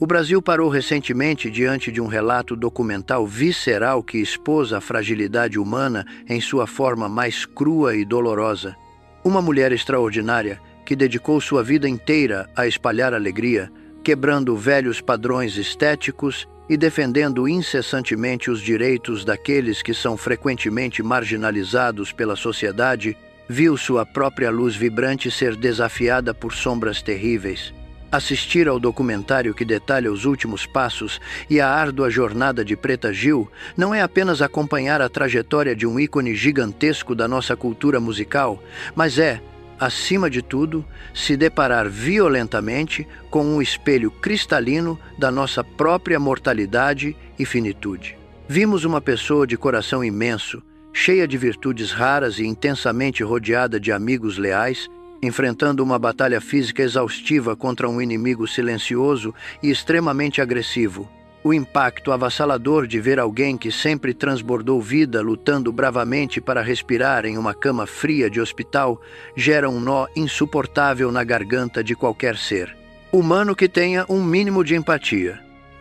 O Brasil parou recentemente diante de um relato documental visceral que expôs a fragilidade humana em sua forma mais crua e dolorosa. Uma mulher extraordinária que dedicou sua vida inteira a espalhar alegria, quebrando velhos padrões estéticos e defendendo incessantemente os direitos daqueles que são frequentemente marginalizados pela sociedade, viu sua própria luz vibrante ser desafiada por sombras terríveis. Assistir ao documentário que detalha os últimos passos e a árdua jornada de Preta Gil não é apenas acompanhar a trajetória de um ícone gigantesco da nossa cultura musical, mas é, acima de tudo, se deparar violentamente com um espelho cristalino da nossa própria mortalidade e finitude. Vimos uma pessoa de coração imenso, cheia de virtudes raras e intensamente rodeada de amigos leais, enfrentando uma batalha física exaustiva contra um inimigo silencioso e extremamente agressivo. O impacto avassalador de ver alguém que sempre transbordou vida lutando bravamente para respirar em uma cama fria de hospital gera um nó insuportável na garganta de qualquer ser humano que tenha um mínimo de empatia.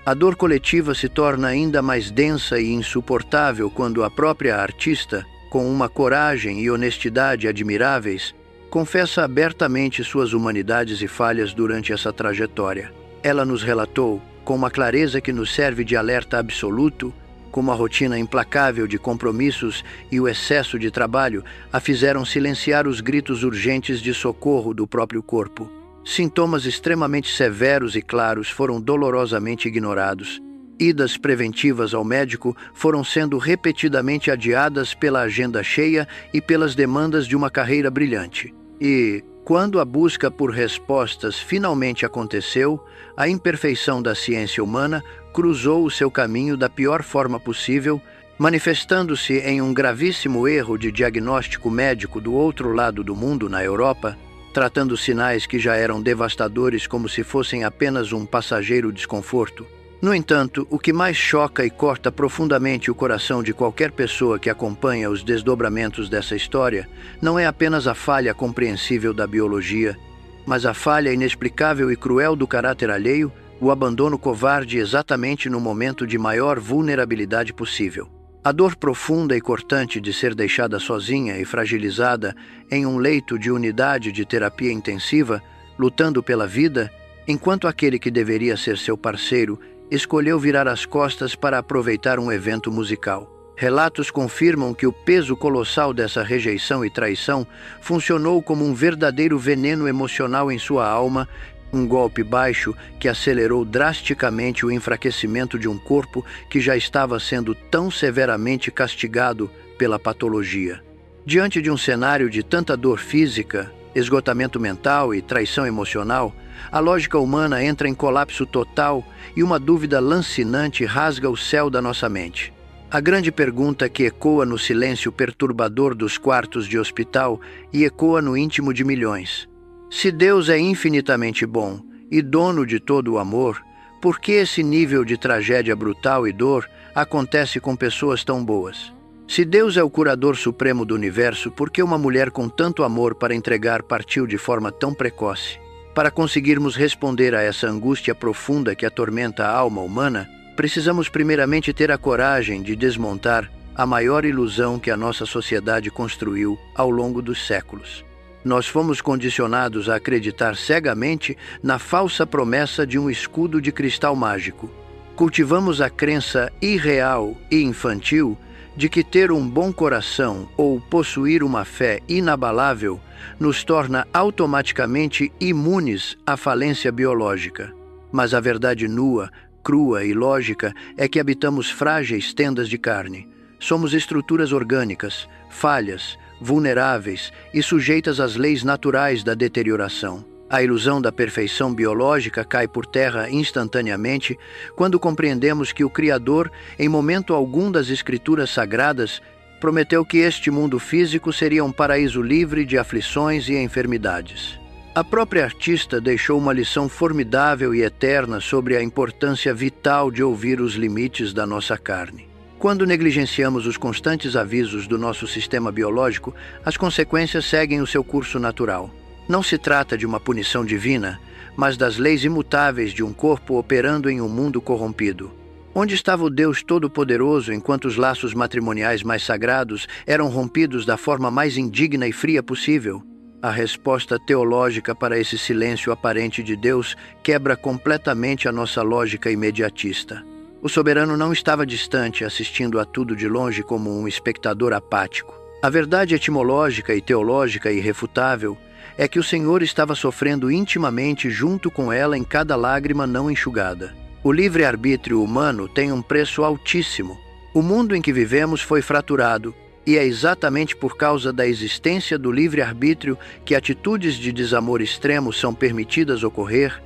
A dor coletiva se torna ainda mais densa e insuportável quando a própria artista, com uma coragem e honestidade admiráveis, confessa abertamente suas humanidades e falhas durante essa trajetória. Ela nos relatou, com uma clareza que nos serve de alerta absoluto, como a rotina implacável de compromissos e o excesso de trabalho a fizeram silenciar os gritos urgentes de socorro do próprio corpo. Sintomas extremamente severos e claros foram dolorosamente ignorados. Idas preventivas ao médico foram sendo repetidamente adiadas pela agenda cheia e pelas demandas de uma carreira brilhante. E, quando a busca por respostas finalmente aconteceu, a imperfeição da ciência humana cruzou o seu caminho da pior forma possível, manifestando-se em um gravíssimo erro de diagnóstico médico do outro lado do mundo, na Europa, tratando sinais que já eram devastadores como se fossem apenas um passageiro desconforto. No entanto, o que mais choca e corta profundamente o coração de qualquer pessoa que acompanha os desdobramentos dessa história não é apenas a falha compreensível da biologia, mas a falha inexplicável e cruel do caráter alheio, o abandono covarde exatamente no momento de maior vulnerabilidade possível. A dor profunda e cortante de ser deixada sozinha e fragilizada em um leito de unidade de terapia intensiva, lutando pela vida, enquanto aquele que deveria ser seu parceiro escolheu virar as costas para aproveitar um evento musical. Relatos confirmam que o peso colossal dessa rejeição e traição funcionou como um verdadeiro veneno emocional em sua alma, um golpe baixo que acelerou drasticamente o enfraquecimento de um corpo que já estava sendo tão severamente castigado pela patologia. Diante de um cenário de tanta dor física, esgotamento mental e traição emocional, a lógica humana entra em colapso total e uma dúvida lancinante rasga o céu da nossa mente. A grande pergunta que ecoa no silêncio perturbador dos quartos de hospital e ecoa no íntimo de milhões. Se Deus é infinitamente bom e dono de todo o amor, por que esse nível de tragédia brutal e dor acontece com pessoas tão boas? Se Deus é o curador supremo do universo, por que uma mulher com tanto amor para entregar partiu de forma tão precoce? Para conseguirmos responder a essa angústia profunda que atormenta a alma humana, precisamos primeiramente ter a coragem de desmontar a maior ilusão que a nossa sociedade construiu ao longo dos séculos. Nós fomos condicionados a acreditar cegamente na falsa promessa de um escudo de cristal mágico. Cultivamos a crença irreal e infantil de que ter um bom coração ou possuir uma fé inabalável nos torna automaticamente imunes à falência biológica. Mas a verdade nua, crua e lógica é que habitamos frágeis tendas de carne. Somos estruturas orgânicas, falhas, vulneráveis e sujeitas às leis naturais da deterioração. A ilusão da perfeição biológica cai por terra instantaneamente quando compreendemos que o Criador, em momento algum das Escrituras Sagradas, prometeu que este mundo físico seria um paraíso livre de aflições e enfermidades. A própria artista deixou uma lição formidável e eterna sobre a importância vital de ouvir os limites da nossa carne. Quando negligenciamos os constantes avisos do nosso sistema biológico, as consequências seguem o seu curso natural. Não se trata de uma punição divina, mas das leis imutáveis de um corpo operando em um mundo corrompido. Onde estava o Deus Todo-Poderoso enquanto os laços matrimoniais mais sagrados eram rompidos da forma mais indigna e fria possível? A resposta teológica para esse silêncio aparente de Deus quebra completamente a nossa lógica imediatista. O soberano não estava distante, assistindo a tudo de longe como um espectador apático. A verdade etimológica e teológica irrefutável é que o Senhor estava sofrendo intimamente junto com ela em cada lágrima não enxugada. O livre-arbítrio humano tem um preço altíssimo. O mundo em que vivemos foi fraturado, e é exatamente por causa da existência do livre-arbítrio que atitudes de desamor extremo são permitidas ocorrer,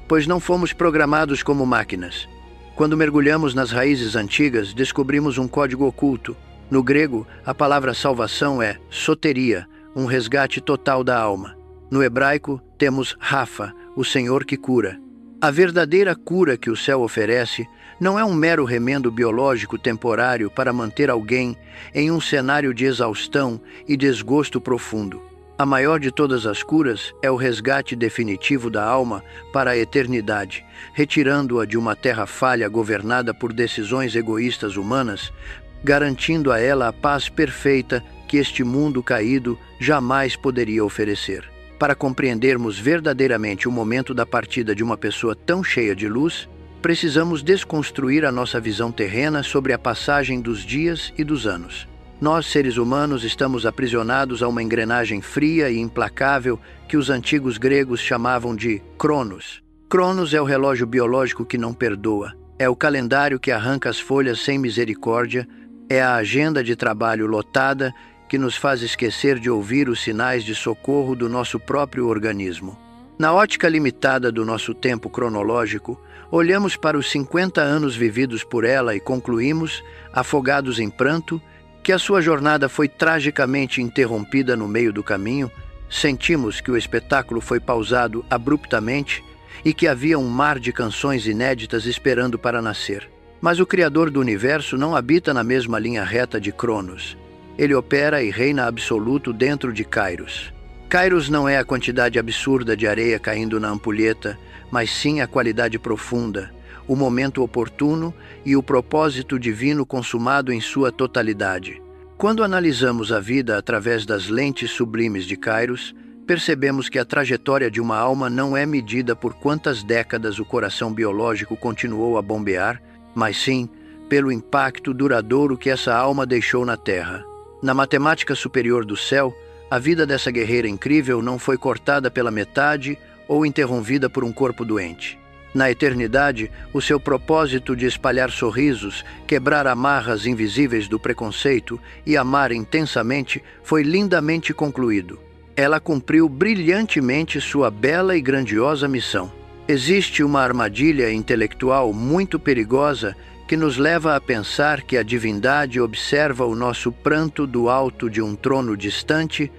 pois não fomos programados como máquinas. Quando mergulhamos nas raízes antigas, descobrimos um código oculto. No grego, a palavra salvação é soteria, um resgate total da alma. No hebraico, temos Rafa, o Senhor que cura. A verdadeira cura que o céu oferece não é um mero remendo biológico temporário para manter alguém em um cenário de exaustão e desgosto profundo. A maior de todas as curas é o resgate definitivo da alma para a eternidade, retirando-a de uma terra falha governada por decisões egoístas humanas, garantindo a ela a paz perfeita que este mundo caído jamais poderia oferecer. Para compreendermos verdadeiramente o momento da partida de uma pessoa tão cheia de luz, precisamos desconstruir a nossa visão terrena sobre a passagem dos dias e dos anos. Nós, seres humanos, estamos aprisionados a uma engrenagem fria e implacável que os antigos gregos chamavam de Cronos. Cronos é o relógio biológico que não perdoa, é o calendário que arranca as folhas sem misericórdia, é a agenda de trabalho lotada que nos faz esquecer de ouvir os sinais de socorro do nosso próprio organismo. Na ótica limitada do nosso tempo cronológico, olhamos para os 50 anos vividos por ela e concluímos, afogados em pranto, que a sua jornada foi tragicamente interrompida no meio do caminho, sentimos que o espetáculo foi pausado abruptamente e que havia um mar de canções inéditas esperando para nascer. Mas o Criador do Universo não habita na mesma linha reta de Cronos. Ele opera e reina absoluto dentro de Kairos. Kairos não é a quantidade absurda de areia caindo na ampulheta, mas sim a qualidade profunda, o momento oportuno e o propósito divino consumado em sua totalidade. Quando analisamos a vida através das lentes sublimes de Kairos, percebemos que a trajetória de uma alma não é medida por quantas décadas o coração biológico continuou a bombear, mas sim pelo impacto duradouro que essa alma deixou na Terra. Na matemática superior do céu, a vida dessa guerreira incrível não foi cortada pela metade ou interrompida por um corpo doente. Na eternidade, o seu propósito de espalhar sorrisos, quebrar amarras invisíveis do preconceito e amar intensamente foi lindamente concluído. Ela cumpriu brilhantemente sua bela e grandiosa missão. Existe uma armadilha intelectual muito perigosa que nos leva a pensar que a divindade observa o nosso pranto do alto de um trono distante,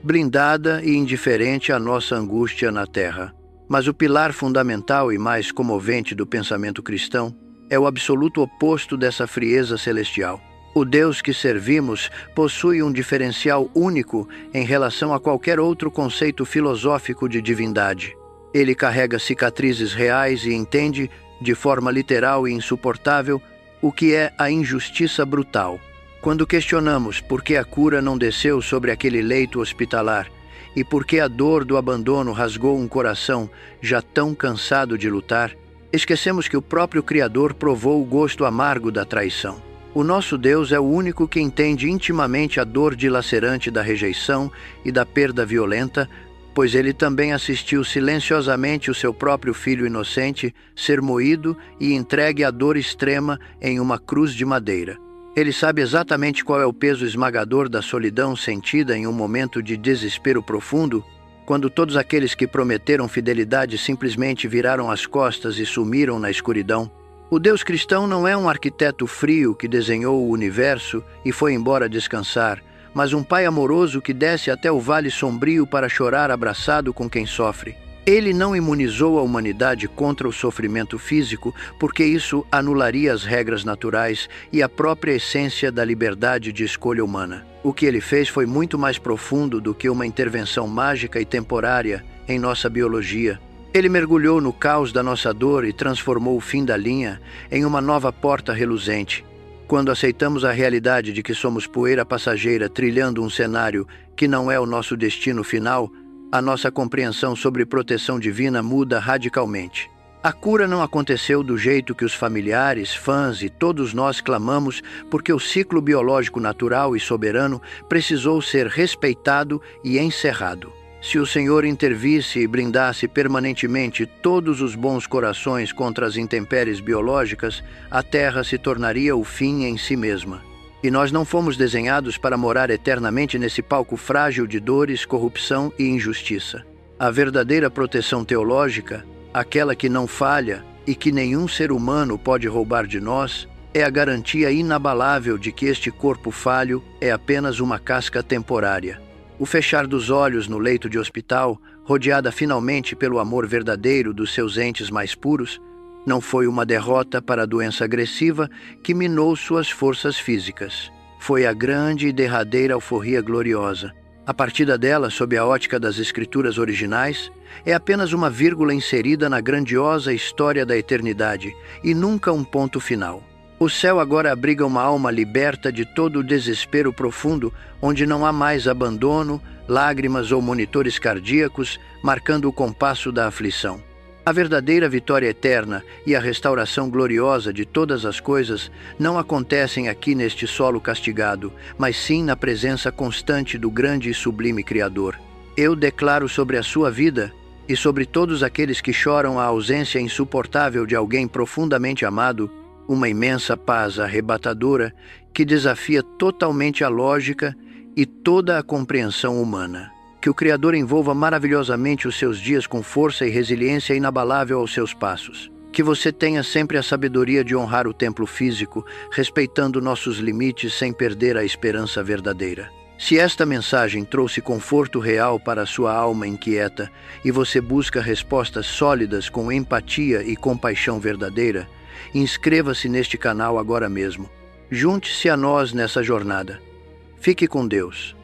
blindada e indiferente à nossa angústia na terra. Mas o pilar fundamental e mais comovente do pensamento cristão é o absoluto oposto dessa frieza celestial. O Deus que servimos possui um diferencial único em relação a qualquer outro conceito filosófico de divindade. Ele carrega cicatrizes reais e entende, de forma literal e insuportável, o que é a injustiça brutal. Quando questionamos por que a cura não desceu sobre aquele leito hospitalar e por que a dor do abandono rasgou um coração já tão cansado de lutar, esquecemos que o próprio Criador provou o gosto amargo da traição. O nosso Deus é o único que entende intimamente a dor dilacerante da rejeição e da perda violenta, pois ele também assistiu silenciosamente o seu próprio filho inocente ser moído e entregue à dor extrema em uma cruz de madeira. Ele sabe exatamente qual é o peso esmagador da solidão sentida em um momento de desespero profundo, quando todos aqueles que prometeram fidelidade simplesmente viraram as costas e sumiram na escuridão. O Deus cristão não é um arquiteto frio que desenhou o universo e foi embora descansar, mas um pai amoroso que desce até o vale sombrio para chorar abraçado com quem sofre. Ele não imunizou a humanidade contra o sofrimento físico, porque isso anularia as regras naturais e a própria essência da liberdade de escolha humana. O que ele fez foi muito mais profundo do que uma intervenção mágica e temporária em nossa biologia. Ele mergulhou no caos da nossa dor e transformou o fim da linha em uma nova porta reluzente. Quando aceitamos a realidade de que somos poeira passageira trilhando um cenário que não é o nosso destino final, a nossa compreensão sobre proteção divina muda radicalmente. A cura não aconteceu do jeito que os familiares, fãs e todos nós clamamos, porque o ciclo biológico natural e soberano precisou ser respeitado e encerrado. Se o Senhor intervisse e blindasse permanentemente todos os bons corações contra as intempéries biológicas, a Terra se tornaria o fim em si mesma. E nós não fomos desenhados para morar eternamente nesse palco frágil de dores, corrupção e injustiça. A verdadeira proteção teológica, aquela que não falha e que nenhum ser humano pode roubar de nós, é a garantia inabalável de que este corpo falho é apenas uma casca temporária. O fechar dos olhos no leito de hospital, rodeada finalmente pelo amor verdadeiro dos seus entes mais puros, não foi uma derrota para a doença agressiva que minou suas forças físicas. Foi a grande e derradeira alforria gloriosa. A partida dela, sob a ótica das escrituras originais, é apenas uma vírgula inserida na grandiosa história da eternidade, e nunca um ponto final. O céu agora abriga uma alma liberta de todo o desespero profundo, onde não há mais abandono, lágrimas ou monitores cardíacos marcando o compasso da aflição. A verdadeira vitória eterna e a restauração gloriosa de todas as coisas não acontecem aqui neste solo castigado, mas sim na presença constante do grande e sublime Criador. Eu declaro sobre a sua vida e sobre todos aqueles que choram a ausência insuportável de alguém profundamente amado, uma imensa paz arrebatadora que desafia totalmente a lógica e toda a compreensão humana. Que o Criador envolva maravilhosamente os seus dias com força e resiliência inabalável aos seus passos. Que você tenha sempre a sabedoria de honrar o templo físico, respeitando nossos limites sem perder a esperança verdadeira. Se esta mensagem trouxe conforto real para a sua alma inquieta e você busca respostas sólidas com empatia e compaixão verdadeira, inscreva-se neste canal agora mesmo. Junte-se a nós nessa jornada. Fique com Deus.